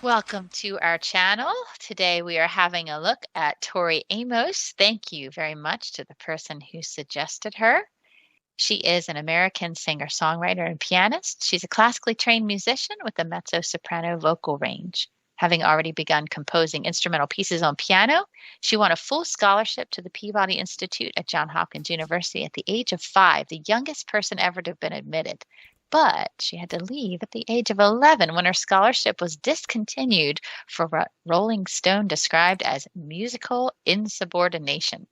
Welcome to our channel. Today we are having a look at Tori Amos. Thank you very much to the person who suggested her. She is an American singer-songwriter and pianist. She's a classically trained musician with a mezzo-soprano vocal range. Having already begun composing instrumental pieces on piano, she won a full scholarship to the Peabody Institute at Johns Hopkins University at the age of 5, the youngest person ever to have been admitted. But she had to leave at the age of 11 when her scholarship was discontinued for what Rolling Stone described as musical insubordination.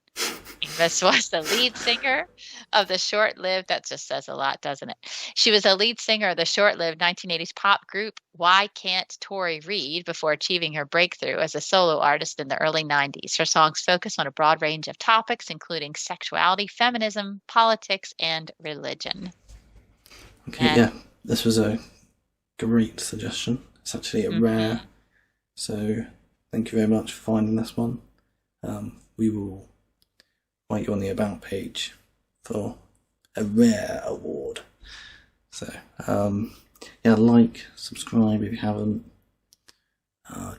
Amos was the lead singer of the short-lived, that just says a lot, doesn't it? She was the lead singer of the short-lived 1980s pop group Why Can't Tori Read before achieving her breakthrough as a solo artist in the early 90s. Her songs focus on a broad range of topics, including sexuality, feminism, politics, and religion. Okay, yeah, this was a great suggestion. It's actually a rare, so thank you very much for finding this one. We will write you on the About page for a rare award. So, yeah, like, subscribe if you haven't.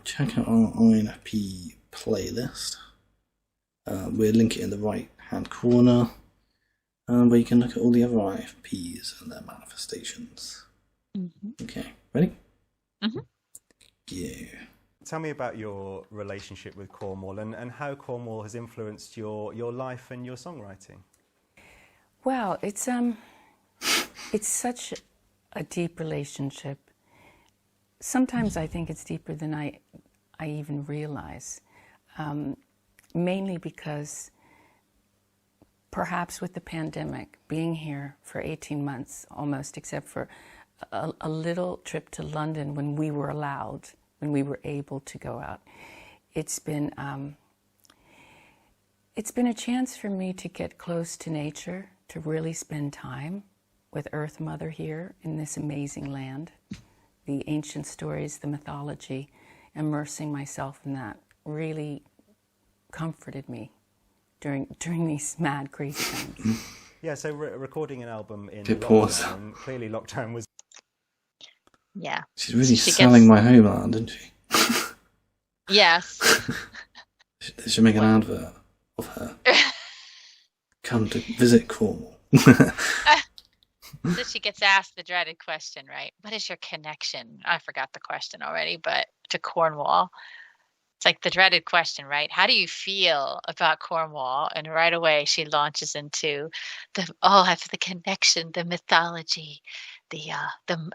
Check out our INFP playlist. We'll link it in the right-hand corner. Where you can look at all the other IFPs and their manifestations. Okay, ready? Yeah. Tell me about your relationship with Cornwall and how Cornwall has influenced your life and your songwriting. Well, it's such a deep relationship. Sometimes I think it's deeper than I even realize, mainly because perhaps with the pandemic, being here for 18 months almost, except for a little trip to London when we were allowed, when we were able to go out, it's been a chance for me to get close to nature, to really spend time with Earth Mother here in this amazing land. The ancient stories, the mythology, immersing myself in that really comforted me during these mad, crazy times. Yeah, so recording an album in lockdown, clearly lockdown was... Yeah. She's really selling my homeland, isn't she? Yes. They should make an advert of her. Come to visit Cornwall. So she gets asked the dreaded question, right? What is your connection? I forgot the question already, but to Cornwall. It's like the dreaded question, right? How do you feel about Cornwall? And right away she launches into I have the connection, the mythology, the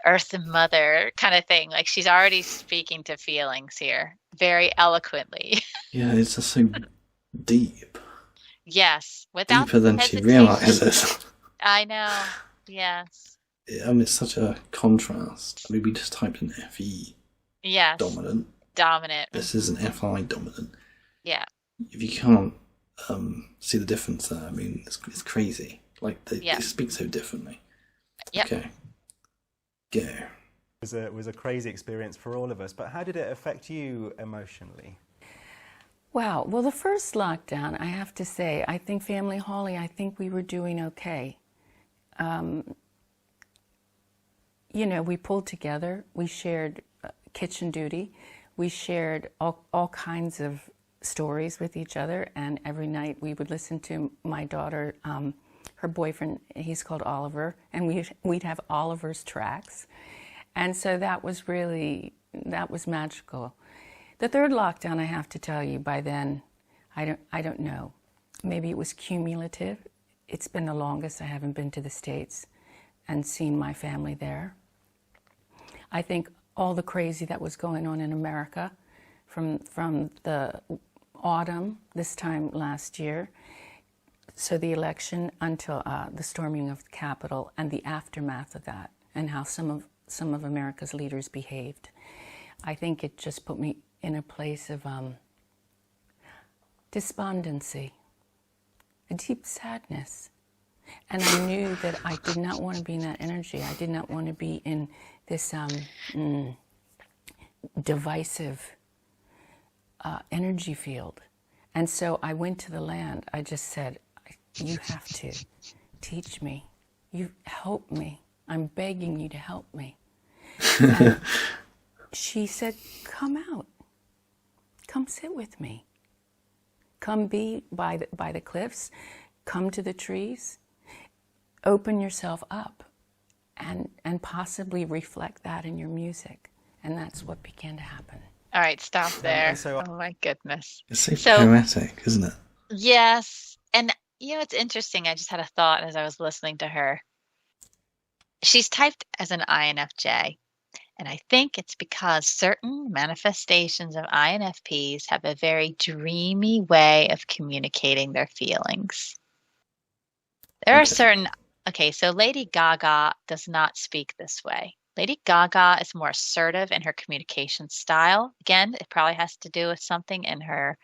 Earth and Mother kind of thing. Like she's already speaking to feelings here very eloquently. Yeah, it's just so deep. Yes, without deeper than she realizes. I know. Yes. I mean, it's such a contrast. I mean, we just typed in FE. Yes. Dominant. This is an FI dominant. Yeah. If you can't see the difference there, I mean, it's crazy. Like they speak so differently. Yep. Okay. Go. It was a crazy experience for all of us, but how did it affect you emotionally? Wow. Well, the first lockdown, I have to say, I think Family Holly, I think we were doing okay. You know, we pulled together. We shared kitchen duty. We shared all kinds of stories with each other, and every night we would listen to my daughter, her boyfriend, he's called Oliver, and we'd have Oliver's tracks. And so that was magical. The third lockdown, I have to tell you, by then, I don't know. Maybe it was cumulative. It's been the longest I haven't been to the States and seen my family there. I think all the crazy that was going on in America from the autumn this time last year, so the election until the storming of the Capitol and the aftermath of that, and how some of America's leaders behaved. I think it just put me in a place of despondency, a deep sadness. And I knew that I did not want to be in that energy. I did not want to be in this divisive energy field. And so I went to the land. I just said, you have to teach me. You help me. I'm begging you to help me. she said, come out. Come sit with me. Come be by the cliffs. Come to the trees. Open yourself up and possibly reflect that in your music. And that's what began to happen. All right, stop there. Oh my goodness. It's so poetic, isn't it? Yes. And it's interesting. I just had a thought as I was listening to her. She's typed as an INFJ. And I think it's because certain manifestations of INFPs have a very dreamy way of communicating their feelings. There are certain, so Lady Gaga does not speak this way. Lady Gaga is more assertive in her communication style. Again, it probably has to do with something in her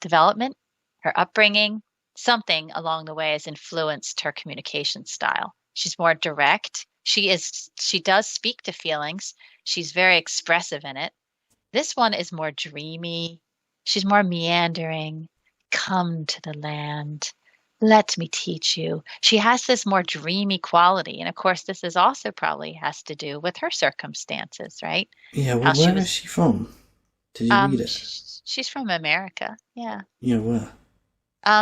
development, her upbringing. Something along the way has influenced her communication style. She's more direct. She does speak to feelings. She's very expressive in it. This one is more dreamy. She's more meandering. Come to the land. Let me teach you. She has this more dreamy quality. And of course, this is also probably has to do with her circumstances, right? Yeah, well, where is she from? Did you read it? She's from America. Yeah. Yeah, where?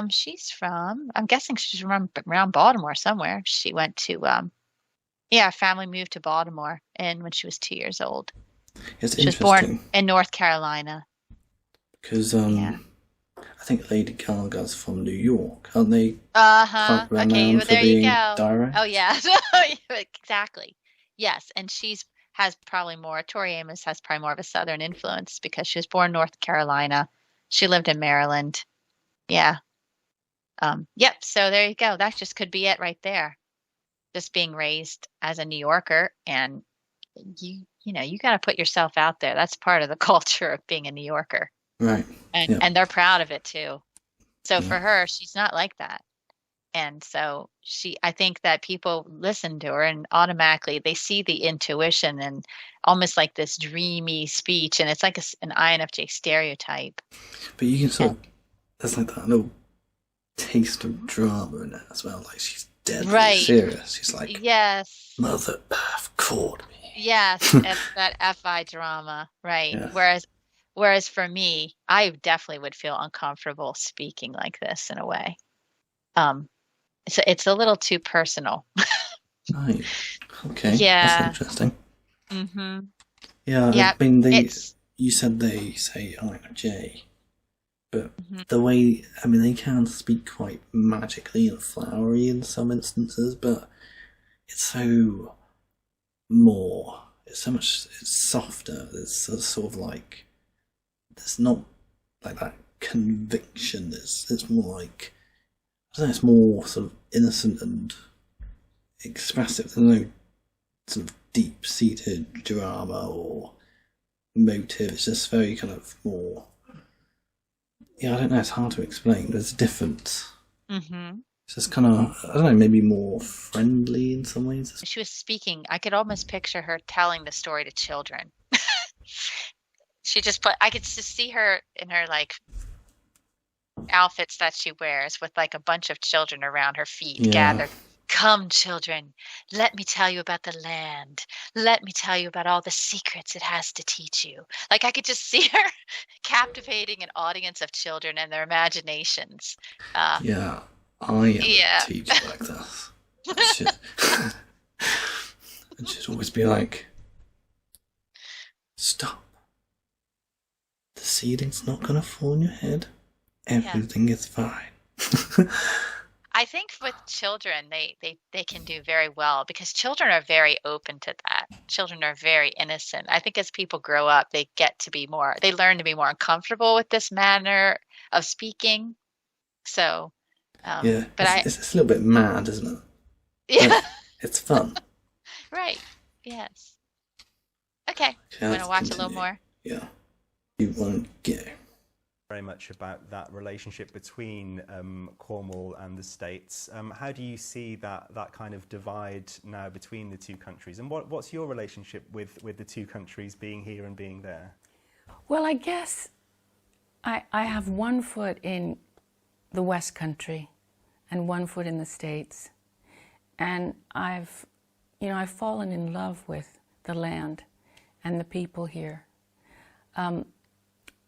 She's from, I'm guessing she's from around Baltimore somewhere. She went to, her family moved to Baltimore when she was 2 years old. It's she was born in North Carolina. Because, I think Lady Gaga's from New York, aren't they? Okay, well, there you go. Direct? Oh, yeah. Exactly. Yes, and has probably more, Tori Amos has probably more of a Southern influence because she was born in North Carolina. She lived in Maryland. Yeah. Yep, so there you go. That just could be it right there. Just being raised as a New Yorker, and you got to put yourself out there. That's part of the culture of being a New Yorker. Right. And they're proud of it too. So for her, she's not like that. And so I think that people listen to her and automatically they see the intuition and almost like this dreamy speech. And it's like an INFJ stereotype. But you can sort of, there's like that little taste of drama in it as well. Like she's deadly serious. She's like, yes, Mother Earth called me. Yes, it's that FI drama. Right. Yeah. Whereas for me, I definitely would feel uncomfortable speaking like this in a way. It's a little too personal. Right. Okay. Yeah. That's interesting. Mm-hmm. Yeah. I mean, you said they say INFJ, but the way, I mean, they can speak quite magically and flowery in some instances, but it's so it's softer. It's sort of like, there's not like that conviction. It's more like, I don't know, it's more sort of innocent and expressive. There's no sort of deep-seated drama or motive. It's just very kind of more, I don't know, it's hard to explain. There's a difference. Mm-hmm. It's just kind of, I don't know, maybe more friendly in some ways. She was speaking, I could almost picture her telling the story to children. I could just see her in her like outfits that she wears with like a bunch of children around her feet gathered. Come, children, let me tell you about the land. Let me tell you about all the secrets it has to teach you. Like I could just see her captivating an audience of children and their imaginations. I am a teacher like this. And she'd always be like, stop. The ceiling's not going to fall on your head. Everything is fine. I think with children, they can do very well because children are very open to that. Children are very innocent. I think as people grow up, they learn to be more uncomfortable with this manner of speaking. So, but it's a little bit mad, isn't it? Yeah. But it's fun. Right. Yes. Okay. You want to watch a little more? Yeah. You won't get very much about that relationship between Cornwall and the States. How do you see that kind of divide now between the two countries? And what's your relationship with the two countries being here and being there? Well, I guess I have one foot in the West Country and one foot in the States. And I've fallen in love with the land and the people here.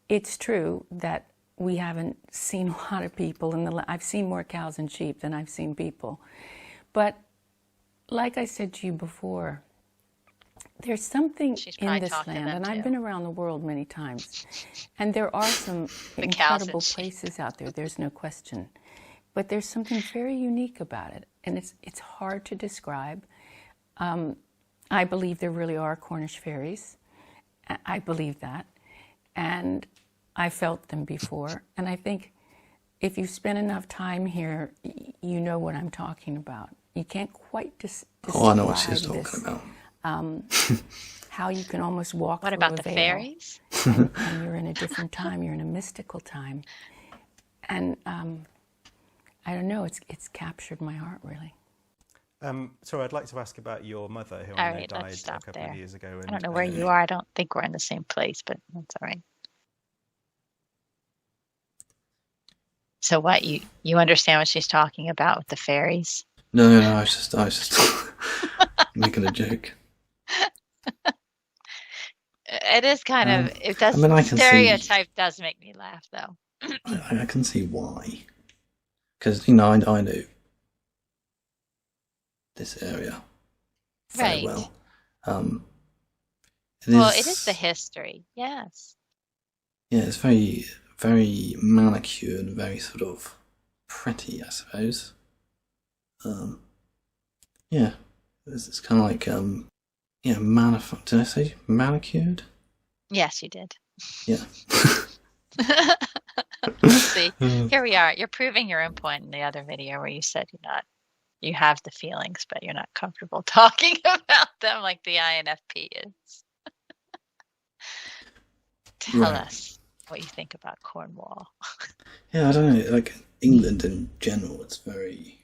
It's true that we haven't seen a lot of people. I've seen more cows and sheep than I've seen people. But like I said to you before, there's something in this land, and I've been around the world many times, and there are some incredible places out there, there's no question. But there's something very unique about it, and it's hard to describe. I believe there really are Cornish fairies. I believe that. And I felt them before. And I think if you spend enough time here, you know what I'm talking about. You can't quite describe I know what she's talking about. How you can almost walk through a veil. What about the fairies? And you're in a different time. You're in a mystical time. And I don't know, it's captured my heart, really. So I'd like to ask about your mother, who I know died a couple of years ago. I don't know where you are. I don't think we're in the same place, but that's all right. So what, you understand what she's talking about with the fairies? No, I was just making a joke. It is kind of, it does, stereotype does make me laugh, though. I can see why. Because, I know this area very well. It is the history, yes. Yeah, it's very, very manicured, very sort of pretty, I suppose. Yeah, it's kind of like, did I say manicured? Yes, you did. Yeah. See, here we are. You're proving your own point in the other video where you said you have the feelings, but you're not comfortable talking about them like the INFP is. Tell us what you think about Cornwall. Yeah, I don't know. Like England in general, it's very,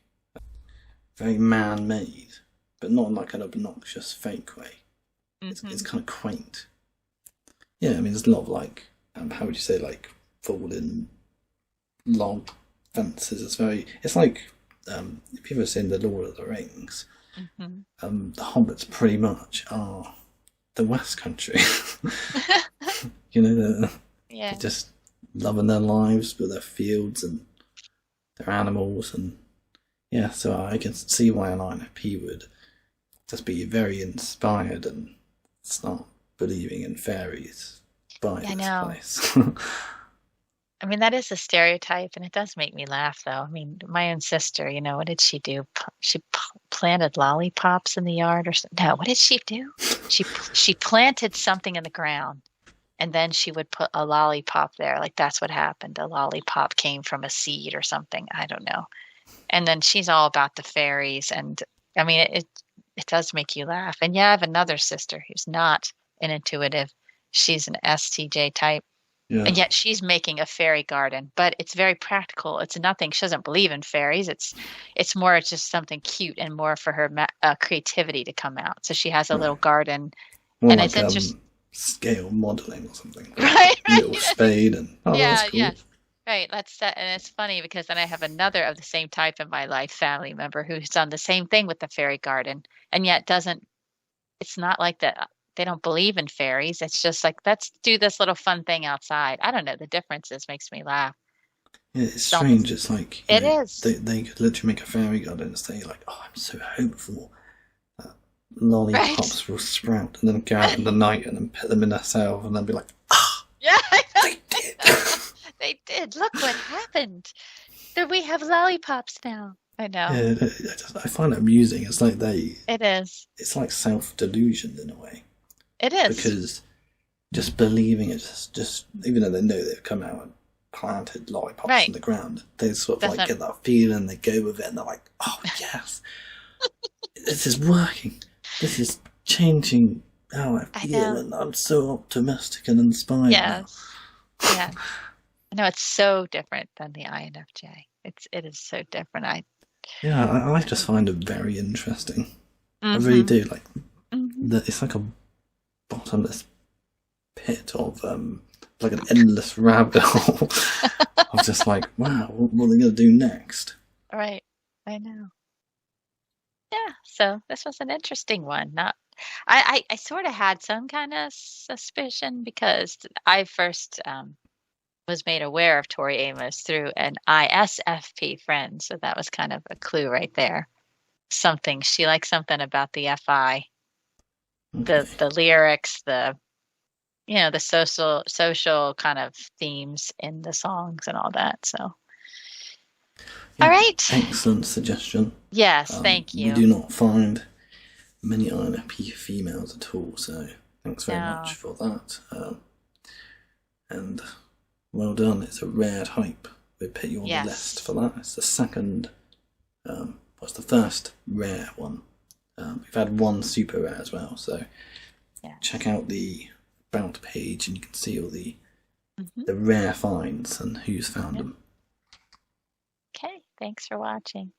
very man-made, but not in like an obnoxious, fake way. Mm-hmm. It's kind of quaint. Yeah, I mean, there's a lot of like, how would you say, like fallen log fences. It's like, if you've ever seen The Lord of the Rings, the hobbits pretty much are the West Country. They're just loving their lives with their fields and their animals, and so I can see why an INFP would just be very inspired and start believing in fairies by this place. I mean, that is a stereotype, and it does make me laugh, though. I mean, my own sister, what did she do? She planted lollipops in the yard, or something. No, what did she do? She planted something in the ground, and then she would put a lollipop there. Like, that's what happened. A lollipop came from a seed or something. I don't know. And then she's all about the fairies, and I mean, it does make you laugh. And I have another sister who's not an intuitive. She's an STJ type. Yeah. And yet she's making a fairy garden, but it's very practical. It's nothing. She doesn't believe in fairies. It's more just something cute and more for her creativity to come out. So she has a little garden, more and like, it's interesting. Scale modeling or something, right? Little spade and that's cool. Yes, right. That's that, and it's funny because then I have another of the same type in my life, family member who's done the same thing with the fairy garden, and yet doesn't. It's not like that. They don't believe in fairies. It's just like, let's do this little fun thing outside. I don't know. The differences makes me laugh. Yeah, it's strange. It's like it is. They could literally make a fairy garden and say like, "Oh, I'm so hopeful that lollipops will sprout," and then go out in the night and then put them in themselves, and then be like, "Ah, yeah, they did." They did. Look what happened. We have lollipops now. I know. Yeah, I find it amusing. It's like It is. It's like self-delusion in a way. It is. Because just believing it, just even though they know they've come out and planted lollipops in the ground, they sort of like get that feeling, they go with it, and they're like, "Oh yes, this is working. This is changing how I feel, and I'm so optimistic and inspired." Yes. Yeah. No, it's so different than the INFJ. It is so different. I just find it very interesting. I really do. Like, it's like a bottomless pit of like an endless rabbit hole of just like, wow, what are they going to do next? Right, I know. Yeah, so this was an interesting one. I sort of had some kind of suspicion because I first was made aware of Tori Amos through an ISFP friend. So that was kind of a clue right there. She likes something about the FI, the lyrics, the the social kind of themes in the songs and all that. So, Yeah, all right. Excellent suggestion. Yes, thank you. We do not find many INFP females at all, so thanks very much for that. And well done. It's a rare type. We'll put you on the list for that. It's the second. What's the first rare one? We've had one super rare as well, so check out the about page and you can see all the rare finds and who's found them. Okay, thanks for watching.